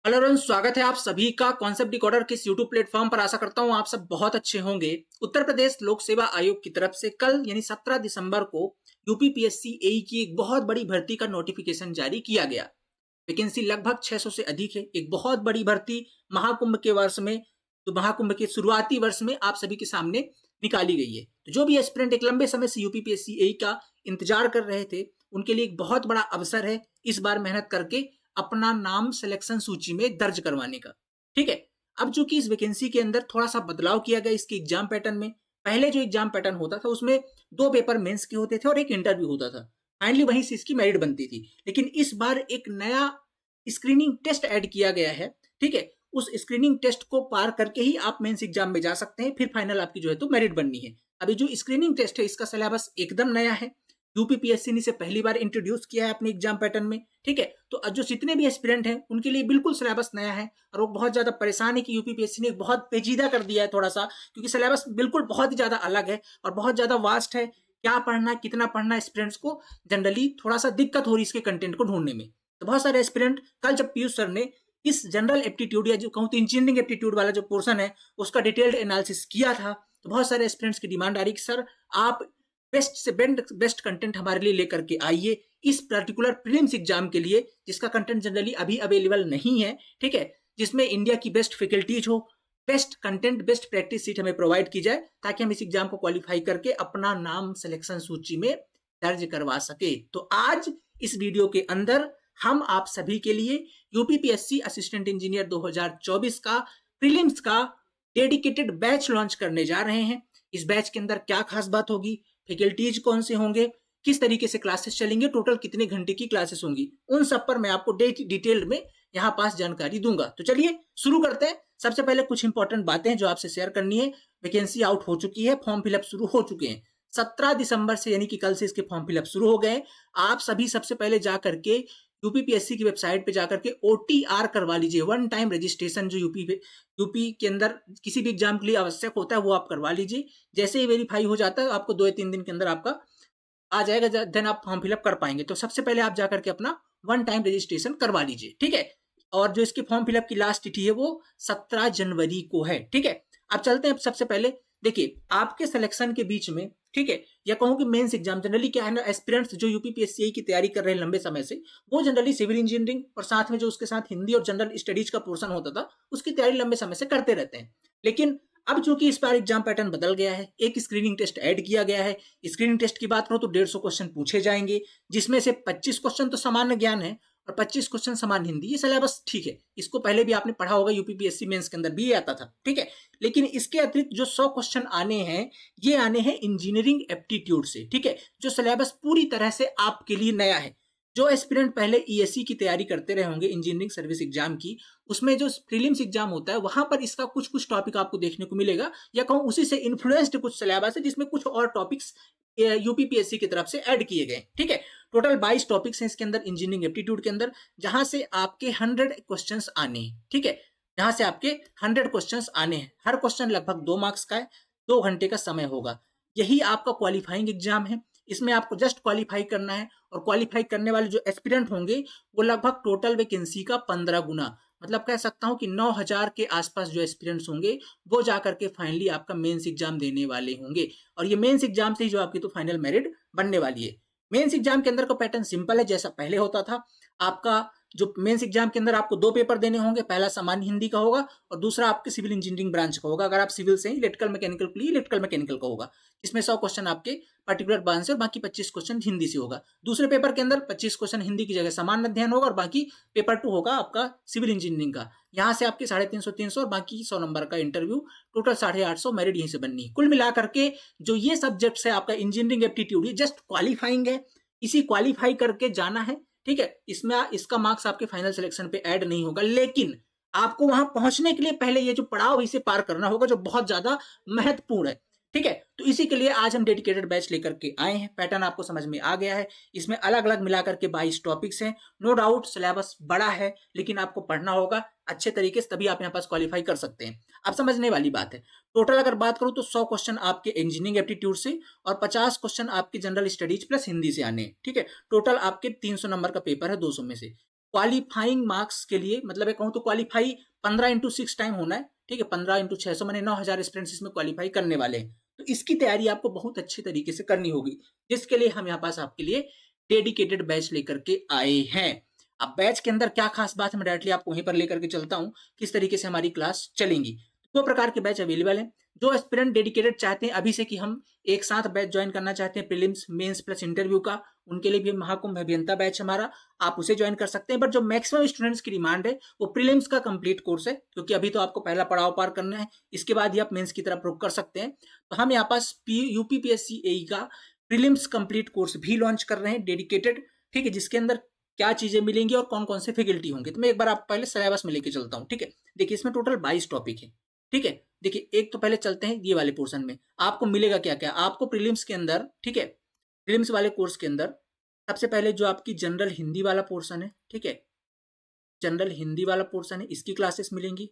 Hello everyone, स्वागत है आप सभी का कॉन्सेप्ट डिकोडर के इस यूट्यूब प्लेटफॉर्म पर। आशा करता हूं आप सब बहुत अच्छे होंगे। उत्तर प्रदेश लोक सेवा आयोग की तरफ से कल यानी 17 दिसंबर को यूपीपीएससी एई की एक बहुत बड़ी भर्ती का नोटिफिकेशन जारी किया गया। वैकेंसी लगभग 600 से अधिक है। एक बहुत बड़ी भर्ती महाकुंभ के वर्ष में, तो महाकुंभ के शुरुआती वर्ष में आप सभी के सामने निकाली गई है। तो जो भी एस्पिरेंट एक लंबे समय से यूपीपीएससी एई का इंतजार कर रहे थे, उनके लिए एक बहुत बड़ा अवसर है इस बार मेहनत करके अपना नाम सिलेक्शन सूची में दर्ज करवाने का। ठीक है। अब चूंकि इस वैकेंसी के अंदर थोड़ा सा बदलाव किया गया इसके एग्जाम पैटर्न में। पहले जो एग्जाम पैटर्न होता था उसमें 2 पेपर मेंस के होते थे और एक इंटरव्यू होता था। फाइनली वहीं से इसकी मेरिट बनती थी। लेकिन इस बार एक नया स्क्रीनिंग टेस्ट ऐड किया गया है। ठीक है। उस स्क्रीनिंग टेस्ट को पार करके ही आप मेंस एग्जाम में जा सकते हैं। फिर फाइनल आपकी जो है तो मेरिट बननी है। अभी जो स्क्रीनिंग टेस्ट है इसका सिलेबस एकदम नया है। यूपीपीएससी ने इसे पहली बार इंट्रोड्यूस किया है अपने एग्जाम पैटर्न में। ठीक है। तो जो जितने भी एस्पिरेंट हैं उनके लिए बिल्कुल सिलेबस नया है और वो बहुत ज्यादा परेशान है कि यूपीपीएससी ने बहुत पेचीदा कर दिया है थोड़ा सा, क्योंकि सिलेबस बिल्कुल बहुत ही ज्यादा अलग है और बहुत ज्यादा वास्ट है। क्या पढ़ना है, कितना पढ़ना है, एस्पिरेंट्स को जनरली थोड़ा सा दिक्कत हो रही है इसके कंटेंट को ढूंढने में। तो बहुत सारे एस्पिरेंट कल जब पीयूष सर ने इस जनरल एप्टीट्यूड या जो कहूँ तो इंजीनियरिंग एप्टीट्यूड वाला जो पोर्शन है उसका डिटेल्ड एनालिसिस किया था, तो बहुत सारे एस्पिरेंट्स की डिमांड आ रही कि सर आप बेस्ट से बेस्ट कंटेंट हमारे लिए लेकर के आइए इस पर्टिकुलर प्रीलिम्स एग्जाम के लिए, जिसका कंटेंट जनरली अभी अवेलेबल नहीं है। ठीक है। जिसमें इंडिया की बेस्ट फैकल्टीज हो, best content, best practice seat हमें प्रोवाइड की जाए ताकि हम इस एग्जाम को क्वालिफाई करके अपना नाम सिलेक्शन सूची में दर्ज करवा सके। तो आज इस वीडियो के अंदर हम आप सभी के लिए यूपीपीएससी असिस्टेंट इंजीनियर 2024 का प्रीलिम्स का डेडिकेटेड बैच लॉन्च करने जा रहे हैं। इस बैच के अंदर क्या खास बात होगी, फैकल्टीज कौन से होंगे, किस तरीके से क्लासेस चलेंगे, टोटल कितने घंटे की क्लासेस होंगी, उन सब पर मैं आपको डिटेल्ड में यहाँ पास जानकारी दूंगा। तो चलिए शुरू करते हैं। सबसे पहले कुछ इंपॉर्टेंट बातें जो आपसे शेयर करनी है। वैकेंसी आउट हो चुकी है, फॉर्म फिलअप शुरू हो चुके हैं। 17 दिसंबर से यानी कि कल से इसके फॉर्म फिलअप शुरू हो गए। आप सभी सबसे पहले जाकर के यूपीपीएससी की वेबसाइट पे जाकर के ओटीआर करवा लीजिए। वन टाइम रजिस्ट्रेशन जो यूपी के अंदर किसी भी एग्जाम के लिए आवश्यक होता है वो आप करवा लीजिए। जैसे ही वेरीफाई हो जाता है आपको 2 या 3 दिन के अंदर आपका आ जाएगा, देन आप फॉर्म फिलअप कर पाएंगे। तो सबसे पहले आप जाकर के अपना वन टाइम रजिस्ट्रेशन करवा लीजिए। ठीक है। और जो इसके फॉर्म फिलअप की लास्ट तिथि है वो 17 जनवरी को है। ठीक है। अब चलते हैं सबसे पहले। देखिए आपके सिलेक्शन के बीच में, ठीक है, या कहूँ कि मेंस एग्जाम जनरली क्या है ना, एस्पिरेंट्स जो यूपीपीएससी की तैयारी कर रहे हैं लंबे समय से, वो जनरली सिविल इंजीनियरिंग और साथ में जो उसके साथ हिंदी और जनरल स्टडीज का पोर्शन होता था उसकी तैयारी लंबे समय से करते रहते हैं। लेकिन अब चूंकि इस बार एग्जाम पैटर्न बदल गया है, एक स्क्रीनिंग टेस्ट ऐड किया गया है। स्क्रीनिंग टेस्ट की बात करूं तो 150 क्वेश्चन पूछे जाएंगे, जिसमें से 25 क्वेश्चन तो सामान्य ज्ञान है और 25 क्वेश्चन सामान्य हिंदी। ये सिलेबस ठीक है, इसको पहले भी आपने पढ़ा होगा, यूपीपीएससी मेंस के अंदर भी ये आता था। ठीक है। लेकिन इसके अतिरिक्त जो 100 क्वेश्चन आने हैं ये आने हैं इंजीनियरिंग एप्टीट्यूड से। ठीक है। जो सिलेबस पूरी तरह से आपके लिए नया है। जो एस्पिरेंट पहले ईएससी की तैयारी करते रहे होंगे इंजीनियरिंग सर्विस एग्जाम की, उसमें जो प्रीलिम्स एग्जाम होता है वहां पर इसका कुछ कुछ टॉपिक आपको देखने को मिलेगा, या कहूं उसी से इन्फ्लुएंस्ड कुछ सिलेबस है जिसमें कुछ और टॉपिक्स यूपीपीएससी की तरफ से ऐड किए गए। ठीक है। टोटल 22 टॉपिक्स हैं इसके अंदर इंजीनियरिंग एप्टीट्यूड के अंदर, जहां से आपके 100 क्वेश्चंस आने हैं। ठीक है। जहां से आपके 100 क्वेश्चंस आने हैं। हर क्वेश्चन लगभग 2 मार्क्स का है, 2 घंटे का समय होगा। यही आपका क्वालिफाइंग एग्जाम है। इसमें आपको जस्ट क्वालिफाई करना है और क्वालिफाई करने वाले जो एस्पिरेंट होंगे वो लगभग टोटल वैकेंसी का 15 गुना, मतलब कह सकता हूं कि 9000 के आसपास जो एस्पिरेंट्स होंगे वो जाकर के फाइनली आपका मेंस एग्जाम देने वाले होंगे। और ये मेंस एग्जाम से ही जो आपकी तो फाइनल मेरिट बनने वाली है। मेंस एग्जाम के अंदर का पैटर्न सिंपल है, जैसा पहले होता था। आपका जो मेंस एग्जाम के अंदर आपको 2 पेपर देने होंगे, पहला सामान्य हिंदी का होगा और दूसरा आपके सिविल इंजीनियरिंग ब्रांच का होगा। अगर आप सिविल से ही इलेक्ट्रिकल मैकेनिकल के लिए इलेक्ट्रिकल मैकेनिकल का होगा। इसमें 100 क्वेश्चन आपके पर्टिकुलर ब्रांच से और बाकी 25 क्वेश्चन हिंदी से होगा। दूसरे पेपर के अंदर 25 क्वेश्चन हिंदी की जगह सामान्य अध्ययन होगा और बाकी पेपर 2 होगा आपका सिविल इंजीनियरिंग का। यहाँ से आपके 350 और बाकी 100 नंबर का इंटरव्यू, टोटल 850 मेरिट यहीं से बननी है। कुल मिलाकर के जो ये सब्जेक्ट है आपका इंजीनियरिंग एप्टीट्यूड, ये जस्ट क्वालिफाइंग है, इसी क्वालिफाई करके जाना है। ठीक है। इसमें इसका मार्क्स आपके फाइनल सिलेक्शन पे ऐड नहीं होगा, लेकिन आपको वहां पहुंचने के लिए पहले ये जो पड़ाव इसे पार करना होगा, जो बहुत ज्यादा महत्वपूर्ण है। ठीक है। तो इसी के लिए आज हम डेडिकेटेड बैच लेकर के आए हैं। पैटर्न आपको समझ में आ गया है। इसमें अलग अलग मिलाकर के 22 टॉपिक्स हैं। नो डाउट सिलेबस बड़ा है, लेकिन आपको पढ़ना होगा अच्छे तरीके से, तभी आप यहाँ पास क्वालिफाई कर सकते हैं। अब समझने वाली बात है, टोटल अगर बात करूं तो 100 क्वेश्चन आपके इंजीनियरिंग एप्टीट्यूड से और 50 क्वेश्चन आपके जनरल स्टडीज प्लस हिंदी से आने हैं। ठीक है। टोटल आपके 300 नंबर का पेपर है 200 में से। क्वालिफाइंग मार्क्स के लिए, मतलब कहूँ तो क्वालिफाई 15x6 टाइम होना है, ठीक है, 15x600 मैंने 9,000 स्टूडेंट्स इसमें क्वालिफाई करने वाले हैं। तो इसकी तैयारी आपको बहुत अच्छी तरीके से करनी होगी, जिसके लिए हम यहाँ पास आपके लिए डेडिकेटेड बैच लेकर के आए हैं। अब बैच के अंदर क्या खास बात है, मैं डायरेक्टली आपको वहीं पर लेकर के चलता हूँ, किस तरीके से हमारी क्लास चलेंगी। दो प्रकार के बैच अवेलेबल हैं। जो एस्पिरेंट डेडिकेटेड चाहते हैं अभी से कि हम एक साथ बैच ज्वाइन करना चाहते हैं प्रीलिम्स मेंस प्लस इंटरव्यू का, उनके लिए भी महाकुंभ अभियंता बैच हमारा, आप उसे ज्वाइन कर सकते हैं। बट जो मैक्सिमम स्टूडेंट्स की डिमांड है वो प्रीलिम्स का कंप्लीट कोर्स है, क्योंकि अभी तो आपको पहला पड़ाव पार करना है, इसके बाद ही आप मेंस की तरफ रुख कर सकते हैं। तो हम यहाँ पास यूपीपीएससी एई का प्रीलिम्स कंप्लीट कोर्स भी लॉन्च कर रहे हैं डेडिकेटेड, ठीक है, जिसके अंदर क्या चीजें मिलेंगी और कौन कौन से फैकल्टी होंगे। तो मैं एक बार आप पहले सिलेबस में लेके चलता हूँ, ठीक है। देखिए इसमें टोटल 22 टॉपिक है, ठीक है। देखिए एक तो पहले चलते हैं ये वाले पोर्शन में, आपको मिलेगा क्या क्या। आपको प्रीलिम्स के अंदर, ठीक है, प्रीलिम्स वाले कोर्स के अंदर सबसे पहले जो आपकी जनरल हिंदी वाला पोर्शन है, ठीक है, जनरल हिंदी वाला पोर्शन है, इसकी क्लासेस मिलेंगी।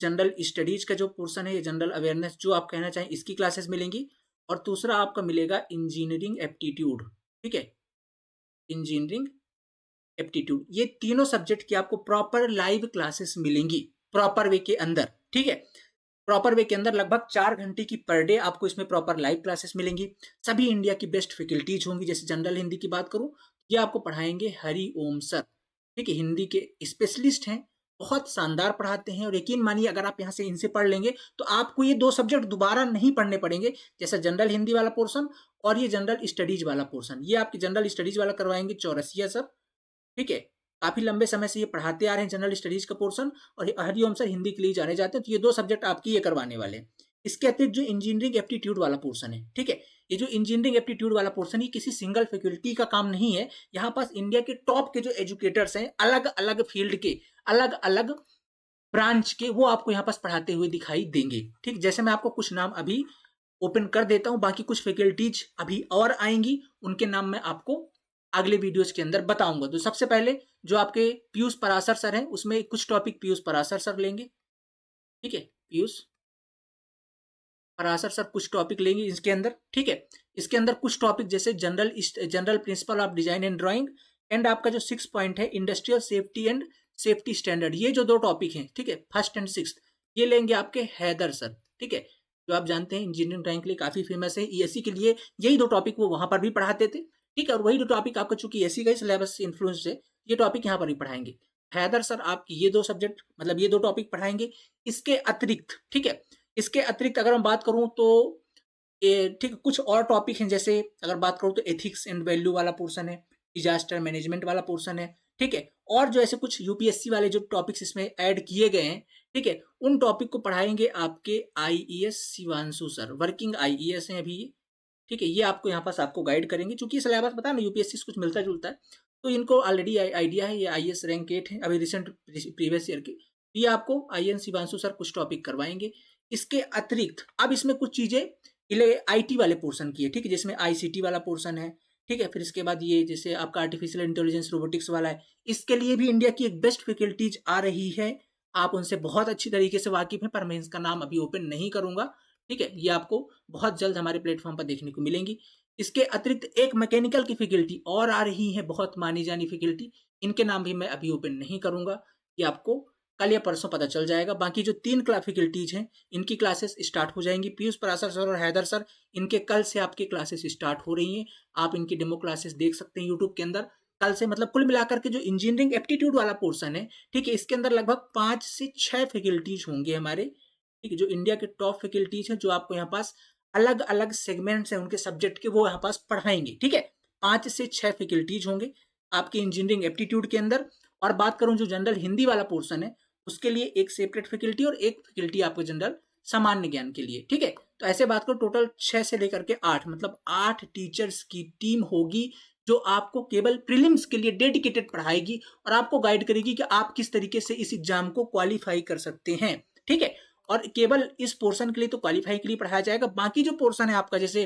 जनरल स्टडीज का जो पोर्शन है, ये जनरल अवेयरनेस जो आप कहना चाहें, इसकी क्लासेस मिलेंगी। और दूसरा आपका मिलेगा इंजीनियरिंग एप्टीट्यूड, ठीक है, इंजीनियरिंग एप्टीट्यूड। ये तीनों सब्जेक्ट की आपको प्रॉपर लाइव क्लासेस मिलेंगी प्रॉपर वे के अंदर, ठीक है। प्रॉपर वे के अंदर लगभग 4 घंटे की पर डे आपको इसमें प्रॉपर लाइव क्लासेस मिलेंगी। सभी इंडिया की बेस्ट फैकल्टीज होंगी। जैसे जनरल हिंदी की बात करूं, ये आपको पढ़ाएंगे हरि ओम सर, ठीक है, हिंदी के स्पेशलिस्ट हैं, बहुत शानदार पढ़ाते हैं। और यकीन मानिए अगर आप यहाँ से इनसे पढ़ लेंगे तो आपको ये 2 सब्जेक्ट दोबारा नहीं पढ़ने पड़ेंगे, जैसा जनरल हिंदी वाला पोर्शन और ये जनरल स्टडीज वाला पोर्शन। ये आपकी जनरल स्टडीज वाला करवाएंगे चौरसिया सर, ठीक है, काफी लंबे समय से ये पढ़ाते आ रहे हैं जनरल स्टडीज का पोर्शन, और हरिओम सर हिंदी के लिए जाने जाते हैं। तो ये 2 सब्जेक्ट आपकी ये करवाने वाले हैं। इसके अतिरिक्त जो इंजीनियरिंग एप्टीट्यूड वाला पोर्शन है, ठीक है, ये जो इंजीनियरिंग एप्टीट्यूड वाला पोर्शन है किसी सिंगल फैकल्टी का काम नहीं है। यहाँ पास इंडिया के टॉप के जो एजुकेटर्स हैं, अलग अलग फील्ड के, अलग अलग ब्रांच के, वो आपको यहाँ पास पढ़ाते हुए दिखाई देंगे, ठीक। जैसे मैं आपको कुछ नाम अभी ओपन कर देता हूँ, बाकी कुछ फैकल्टीज अभी और आएंगी, उनके नाम मैं आपको अगले वीडियोस के अंदर बताऊंगा। तो सबसे पहले जो आपके पीयूष पराशर सर हैं, उसमें कुछ टॉपिक पीयूष पराशर सर लेंगे, ठीक है, पीयूष पराशर सर कुछ टॉपिक लेंगे इसके अंदर, ठीक है। इसके अंदर कुछ टॉपिक जैसे general principle of design and drawing, and आपका जो 6 पॉइंट है industrial safety and safety standard, ये जो 2 टॉपिक हैं, ठीक है, फर्स्ट एंड 6th, ये लेंगे आपके हैदर सर, ठीक है, जो आप जानते हैं इंजीनियरिंग ड्राइंग के लिए काफी फेमस है। ईएससी के लिए यही 2 टॉपिक वो वहां पर भी पढ़ाते थे, ठीक है। और वही 2 टॉपिक आपको चूंकि ईएससी का सिलेबस से इन्फ्लुएंस है, ये टॉपिक यहाँ पर भी पढ़ाएंगे। हैदर सर आपकी ये 2 सब्जेक्ट, मतलब ये 2 टॉपिक पढ़ाएंगे। इसके अतिरिक्त, ठीक है, इसके अतिरिक्त अगर मैं बात करूं तो ठीक कुछ और टॉपिक हैं। जैसे अगर बात करूं तो एथिक्स एंड वैल्यू वाला पोर्शन है, डिजास्टर मैनेजमेंट वाला पोर्शन है, ठीक है। और जो ऐसे कुछ यूपीएससी वाले जो टॉपिक्स इसमें ऐड किए गए हैं, ठीक है, उन टॉपिक को पढ़ाएंगे आपके IES Shivanshu sir, working IES हैं अभी ये, ठीक है। ये आपको यहाँ पास आपको गाइड करेंगे, क्योंकि सिलेबस पता है ना यूपीएससी से कुछ मिलता जुलता है, तो इनको ऑलरेडी आइडिया है। ये आईएएस रैंक 8 है अभी रिसेंट प्रीवियस ईयर की। ये आपको आईएन शिवांशु सर कुछ टॉपिक करवाएंगे। इसके अतिरिक्त अब इसमें कुछ चीजें आईटी वाले पोर्शन की है, ठीक है, जिसमें आईसीटी वाला पोर्शन है, ठीक है। फिर इसके बाद ये जैसे आपका आर्टिफिशियल इंटेलिजेंस रोबोटिक्स वाला है, इसके लिए भी इंडिया की एक बेस्ट फैकल्टीज आ रही है। आप उनसे बहुत अच्छी तरीके से वाकिफ हैं, पर मैं इसका नाम अभी ओपन नहीं करूंगा, ठीक है। ये आपको बहुत जल्द हमारे प्लेटफॉर्म पर देखने को मिलेंगी। इसके अतिरिक्त एक मैकेनिकल की फैकल्टी और आ रही है, बहुत मानी जानी फैकल्टी, इनके नाम भी मैं अभी ओपन नहीं करूंगा, ये आपको कल या परसों पता चल जाएगा। बाकी जो 3 फैकल्टीज हैं, इनकी क्लासेस स्टार्ट हो जाएंगी। पीयूष पराशर सर और हैदर सर, इनके कल से आपकी क्लासेस स्टार्ट हो रही हैं। आप इनकी डेमो क्लासेस देख सकते हैं यूट्यूब के अंदर कल से। मतलब कुल मिलाकर के जो इंजीनियरिंग एप्टीट्यूड वाला पोर्शन है, ठीक है, इसके अंदर लगभग 5 से 6 फैकल्टीज होंगे हमारे, ठीक है, जो इंडिया के टॉप फैकल्टीज हैं, जो आपको यहाँ पास अलग अलग सेगमेंट्स हैं उनके सब्जेक्ट के, वो यहाँ पास पढ़ाएंगे, ठीक है। 5 से 6 फैकल्टीज होंगे आपके इंजीनियरिंग एप्टीट्यूड के अंदर। और बात करूं जो जनरल हिंदी वाला पोर्शन है, उसके लिए एक सेपरेट फैकल्टी और एक फैकल्टी आपको जनरल सामान्य ज्ञान के लिए, ठीक है। तो ऐसे बात करो टोटल 6 से लेकर के 8, मतलब 8 टीचर्स की टीम होगी, जो आपको केवल प्रीलिम्स के लिए डेडिकेटेड पढ़ाएगी और आपको गाइड करेगी कि आप किस तरीके से इस एग्जाम को क्वालिफाई कर सकते हैं, ठीक है। और केवल इस पोर्शन के लिए तो क्वालिफाई के लिए पढ़ाया जाएगा। बाकी जो पोर्शन है आपका, जैसे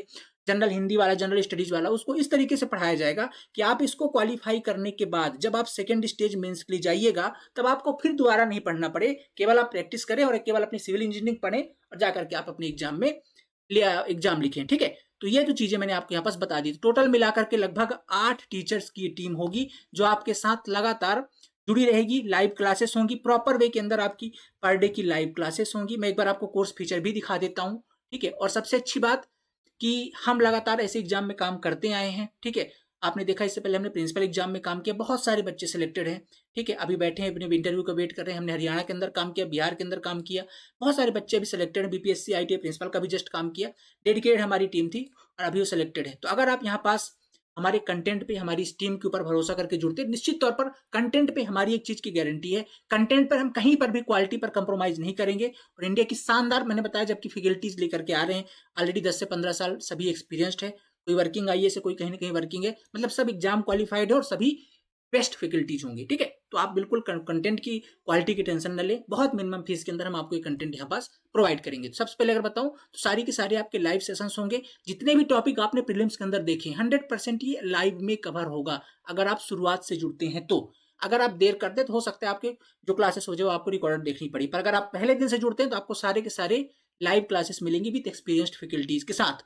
जनरल हिंदी वाला, जनरल स्टडीज वाला, उसको इस तरीके से पढ़ाया जाएगा कि आप इसको क्वालिफाई करने के बाद जब आप सेकंड स्टेज मेंस के लिए जाइएगा, तब आपको फिर दोबारा नहीं पढ़ना पड़े, केवल आप प्रैक्टिस करें और केवल अपनी सिविल इंजीनियरिंग पढ़ें और जाकर के आप अपने एग्जाम में एग्जाम लिखें, ठीक है। तो ये जो चीजें मैंने आपको यहाँ पास बता दी, टोटल मिलाकर के लगभग 8 टीचर्स की टीम होगी जो आपके साथ लगातार जुड़ी रहेगी। लाइव क्लासेस होंगी, प्रॉपर वे के अंदर आपकी पर डे की लाइव क्लासेस होंगी। मैं एक बार आपको कोर्स फीचर भी दिखा देता हूँ, ठीक है। और सबसे अच्छी बात कि हम लगातार ऐसे एग्जाम में काम करते आए हैं, ठीक है। आपने देखा इससे पहले हमने प्रिंसिपल एग्जाम में काम किया, बहुत सारे बच्चे सिलेक्टेड हैं, ठीक है। अभी बैठे हैं अपने इंटरव्यू का वेट कर रहे हैं। हमने हरियाणा के अंदर काम किया, बिहार के अंदर काम किया, बहुत सारे बच्चे अभी सिलेक्टेड हैं। बीपीएससी आईटीआई प्रिंसिपल का भी जस्ट काम किया, डेडिकेटेड हमारी टीम थी और अभी वो सिलेक्टेड है। तो अगर आप यहाँ पास हमारे कंटेंट पे, हमारी इस टीम के ऊपर भरोसा करके जुड़ते हैं, निश्चित तौर पर कंटेंट पे हमारी एक चीज की गारंटी है, कंटेंट पर हम कहीं पर भी क्वालिटी पर कंप्रोमाइज नहीं करेंगे। और इंडिया की शानदार, मैंने बताया, जबकि फैकल्टीज लेकर के आ रहे हैं, ऑलरेडी 10 से 15 साल सभी एक्सपीरियंस्ड है। कोई वर्किंग आईएएस है, कोई कहीं ना कहीं वर्किंग है, मतलब सब एग्जाम क्वालिफाइड है और सभी बेस्ट फैकल्टीज होंगी, ठीक है। तो आप बिल्कुल कंटेंट की क्वालिटी की टेंशन न लें, बहुत मिनिमम फीस के अंदर हम आपको ये कंटेंट यहाँ पास प्रोवाइड करेंगे। तो सबसे पहले अगर बताऊं तो सारी के सारे आपके लाइव सेशंस होंगे। जितने भी टॉपिक आपने प्रीलिम्स के अंदर देखे 100% ये लाइव में कवर होगा, अगर आप शुरुआत से जुड़ते हैं तो। अगर आप देर करते तो हो सकता है आपके जो क्लासेस हो जाए वो आपको रिकॉर्डेड देखनी पड़ी, पर अगर आप पहले दिन से जुड़ते हैं तो आपको सारे के सारे लाइव क्लासेस मिलेंगी विद एक्सपीरियंस्ड फैकल्टीज के साथ।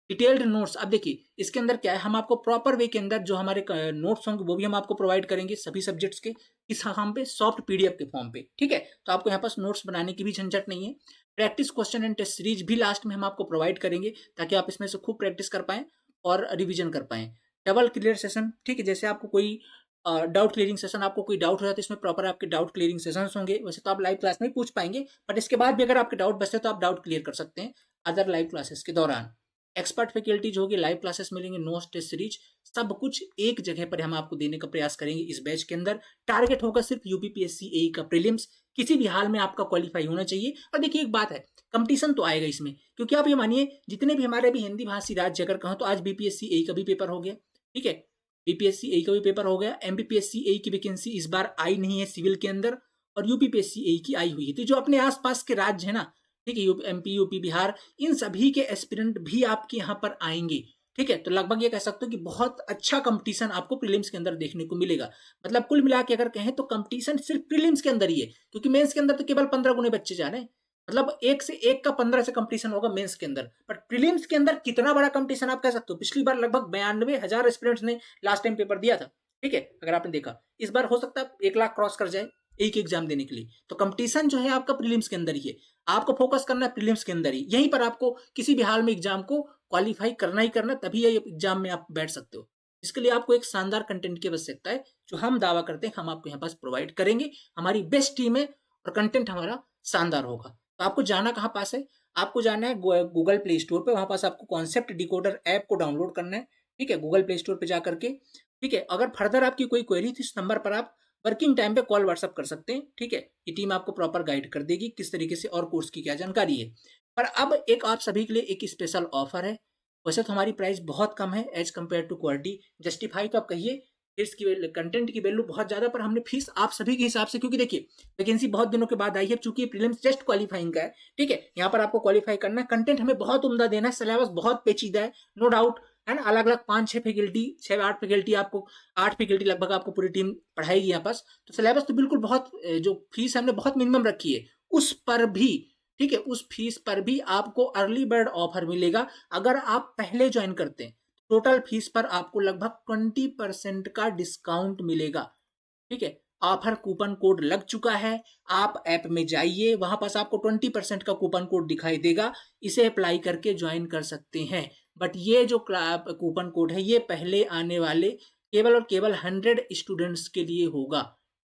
डिटेल्ड नोट्स, अब देखिए इसके अंदर क्या है, हम आपको प्रॉपर वे के अंदर जो हमारे नोट्स होंगे वो भी हम आपको प्रोवाइड करेंगे सभी सब्जेक्ट्स के, इस हम पे सॉफ्ट पीडीएफ के फॉर्म पे, ठीक है। तो आपको यहाँ पास नोट्स बनाने की भी झंझट नहीं है। Practice question and test series भी लास्ट में हम आपको प्रोवाइड करेंगे ताकि आप इसमें से खूब प्रैक्टिस कर पाएं और रिविजन कर पाएं। डबल क्लियर सेशन, ठीक है, जैसे आपको कोई डाउट क्लियरिंग सेशन, आपको कोई डाउट हो जाता है इसमें प्रॉपर आपके डाउट क्लियरिंग सेशंस होंगे। वैसे तो आप लाइव क्लास में पूछ पाएंगे, बट इसके बाद भी अगर आपके डाउट बचते तो आप डाउट क्लियर कर सकते हैं अदर लाइव क्लासेस के दौरान। एक्सपर्ट फैकल्टीज होगी, लाइव क्लासेस मिलेंगे, नोट्स टेस्ट सीरीज, सब कुछ एक जगह पर हम आपको देने का प्रयास करेंगे इस बैच के अंदर। टारगेट होगा सिर्फ यूपीपीएससी एई का प्रीलिम्स, किसी भी हाल में आपका क्वालिफाई होना चाहिए। और देखिए एक बात है, कंपटीशन तो आएगा इसमें, क्योंकि आप ये मानिए जितने भी हमारे भी हिंदी भाषी राज्य अगर कहो तो आज बीपीएससी एई का भी पेपर हो गया, ठीक है। बीपीएससी एई का भी पेपर हो गया, एमपीपीएससी एई की वैकेंसी इस बार आई नहीं है सिविल के अंदर, और यूपीपीएससी एई की आई हुई है। तो जो अपने आसपास के राज्य है ना, ठीक है, एमपी यूपी बिहार, इन सभी के एस्पिरेंट भी आपके यहाँ पर आएंगे, ठीक है। तो लगभग ये कह सकते हो कि बहुत अच्छा कंपटीशन आपको प्रीलिम्स के अंदर देखने को मिलेगा। मतलब कुल मिला के अगर कहें तो कंपटीशन सिर्फ प्रीलिम्स के अंदर ही है, क्योंकि मेंस के अंदर तो केवल 15 गुने बच्चे जा रहे हैं, मतलब एक से एक का 15 से कंपटीशन होगा मेंस के अंदर। बट प्रीलिम्स के अंदर कितना बड़ा कंपटीशन आप कह सकते हो, पिछली बार लगभग 92,000 एस्पिरेंट्स ने लास्ट टाइम पेपर दिया था, ठीक है। अगर आपने देखा इस बार हो सकता है 1 लाख क्रॉस कर जाए एक एग्जाम देने के लिए। तो कंपटीशन जो है आपका प्रीलिम्स के अंदर ही है, आपको फोकस करना है प्रीलिम्स के अंदर ही, यहीं पर आपको किसी भी हाल में एग्जाम को क्वालिफाई करना ही करना, तभी ये एग्जाम में आप बैठ सकते हो। इसके लिए आपको एक शानदार कंटेंट की आवश्यकता है, जो हम दावा करते हैं हम आपको यहाँ पास प्रोवाइड करेंगे। हमारी बेस्ट टीम है और कंटेंट हमारा शानदार होगा। तो आपको जाना कहाँ पास है, आपको जाना है गूगल प्ले स्टोर पे, वहां पास आपको कॉन्सेप्ट डिकोडर ऐप को डाउनलोड करना है, ठीक है, गूगल प्ले स्टोर पे जाकर के, ठीक है। अगर फर्दर आपकी कोई क्वेरी थी इस नंबर पर आप वर्किंग टाइम पे कॉल व्हाट्सअप कर सकते हैं, ठीक है। ये टीम आपको प्रॉपर गाइड कर देगी किस तरीके से और कोर्स की क्या जानकारी है। पर अब एक आप सभी के लिए एक स्पेशल ऑफर है। वैसे तो हमारी प्राइस बहुत कम है as compare to quality, justify तो आप कहिए, इसकी कंटेंट की वैल्यू बहुत ज्यादा, पर हमने फीस आप सभी के हिसाब से, क्योंकि देखिए वैकेंसी बहुत दिनों के बाद आई है, चूंकि प्रीलिम्स जस्ट क्वालिफाइंग का है, ठीक है। यहाँ पर आपको क्वालिफाई करना है, कंटेंट हमें बहुत उम्दा देना है, सिलेबस बहुत पेचीदा है, नो डाउट, है ना। अलग अलग 5-6 फैकल्टी, 6-8 फैकल्टी, आपको 8 फैकल्टी लगभग आपको पूरी टीम पढ़ाएगी यहाँ पास। तो सिलेबस तो बिल्कुल बहुत, जो फीस हमने बहुत मिनिमम रखी है उस पर भी, ठीक है, उस फीस पर भी आपको अर्ली बर्ड ऑफर मिलेगा। अगर आप पहले ज्वाइन करते हैं टोटल फीस पर आपको लगभग 20% का डिस्काउंट मिलेगा, ठीक है। ऑफर कूपन कोड लग चुका है, आप ऐप में जाइए, वहां पास आपको 20% का कूपन कोड दिखाई देगा, इसे अप्लाई करके ज्वाइन कर सकते हैं। बट ये जो कूपन कोड है ये पहले आने वाले केवल और केवल 100 स्टूडेंट्स के लिए होगा,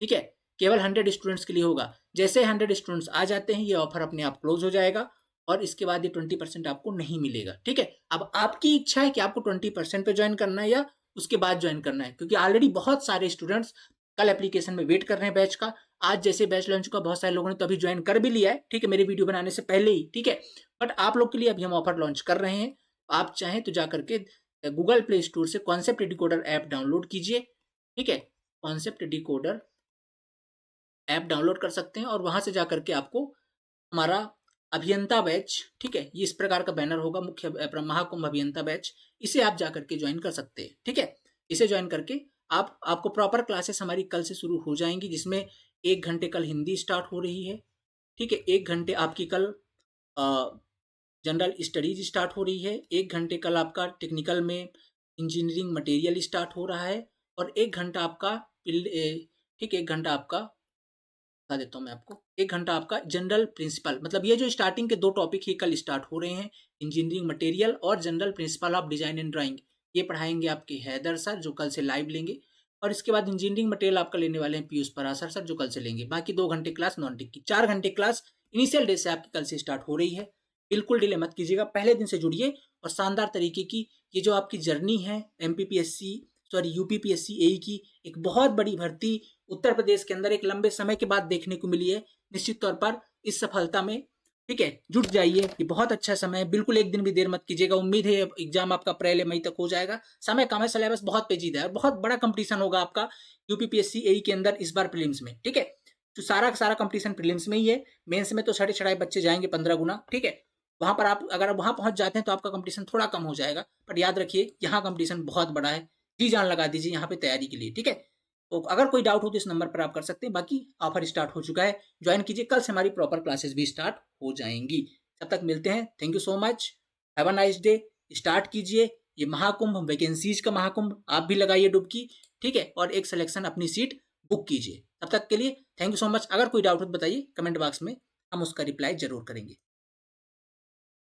ठीक है, केवल 100 स्टूडेंट्स के लिए होगा। जैसे 100 स्टूडेंट्स आ जाते हैं ये ऑफर अपने आप क्लोज हो जाएगा और इसके बाद ये 20% आपको नहीं मिलेगा, ठीक है। अब आपकी इच्छा है कि आपको 20% पे ज्वाइन करना है या उसके बाद ज्वाइन करना है, क्योंकि ऑलरेडी बहुत सारे स्टूडेंट्स कल एप्लीकेशन में वेट कर रहे हैं बैच का। आज जैसे बैच लॉन्च का बहुत सारे लोगों ने तो अभी ज्वाइन कर भी लिया है, ठीक है, मेरी वीडियो बनाने से पहले ही, ठीक है। बट आप लोग के लिए अभी हम ऑफर लॉन्च कर रहे हैं, आप चाहें तो जाकर के गूगल प्ले स्टोर से कॉन्सेप्ट डिकोडर ऐप डाउनलोड कीजिए, ठीक है, कॉन्सेप्ट डिकोडर ऐप डाउनलोड कर सकते हैं और वहां से जाकर के आपको हमारा अभियंता बैच, ठीक है, ये इस प्रकार का बैनर होगा, मुख्य महाकुंभ अभियंता बैच, इसे आप जाकर के ज्वाइन कर सकते हैं, ठीक है। इसे ज्वाइन करके आपको प्रॉपर क्लासेस हमारी कल से शुरू हो जाएंगी, जिसमें 1 घंटे कल हिंदी स्टार्ट हो रही है, ठीक है, 1 घंटे आपकी कल जनरल स्टडीज स्टार्ट हो रही है। 1 घंटे कल आपका टेक्निकल में इंजीनियरिंग मटेरियल स्टार्ट हो रहा है और 1 घंटा आपका ठीक है, 1 घंटा आपका बता देता हूँ मैं आपको, 1 घंटा आपका जनरल प्रिंसिपल, मतलब ये जो स्टार्टिंग के 2 टॉपिक ही कल स्टार्ट हो रहे हैं, इंजीनियरिंग मटेरियल और general principle of design and drawing, ये पढ़ाएंगे आपके हैदर सर जो कल से लाइव लेंगे। और इसके बाद इंजीनियरिंग मटेरियल आपका लेने वाले हैं पीयूष पराशर सर जो कल से लेंगे। बाकी 2 घंटे क्लास नॉन टेक की, 4 घंटे क्लास इनिशियल डे से आपकी कल से स्टार्ट हो रही है। बिल्कुल डिले मत कीजिएगा, पहले दिन से जुड़िए और शानदार तरीके की ये जो आपकी जर्नी है एमपीपीएससी सॉरी यूपीपीएससी एई की, एक बहुत बड़ी भर्ती उत्तर प्रदेश के अंदर एक लंबे समय के बाद देखने को मिली है। निश्चित तौर पर इस सफलता में, ठीक है, जुट जाइए, ये बहुत अच्छा समय है, बिल्कुल एक दिन भी देर मत कीजिएगा। उम्मीद है एग्जाम आपका अप्रैल या मई तक हो जाएगा। समय कम है, सिलेबस बहुत पेचीदा है, बहुत बड़ा कंपटीशन होगा आपका यूपीपीएससी एई के अंदर इस बार प्रीलिम्स में, ठीक है। तो सारा का सारा कंपटीशन प्रीलिम्स में ही है, मेंस में तो छठे छठाई बच्चे जाएंगे 15 गुना, ठीक है। वहां पर आप अगर वहां पहुंच जाते हैं तो आपका कंपटीशन थोड़ा कम हो जाएगा, पर याद रखिए यहाँ कंपटीशन बहुत बड़ा है, जी जान लगा दीजिए यहाँ पे तैयारी के लिए, ठीक है। तो अगर कोई डाउट हो तो इस नंबर पर आप कर सकते हैं। बाकी ऑफर स्टार्ट हो चुका है, ज्वाइन कीजिए, कल से हमारी प्रॉपर क्लासेस भी स्टार्ट हो जाएंगी। तब तक मिलते हैं, thank you so much, have a nice day. Start कीजिए ये महाकुंभ, वैकेंसीज का महाकुंभ, आप भी लगाइए डुबकी, ठीक है, और एक सिलेक्शन अपनी सीट बुक कीजिए। तब तक के लिए थैंक यू सो मच। अगर कोई डाउट हो तो बताइए कमेंट बॉक्स में, हम उसका रिप्लाई जरूर करेंगे।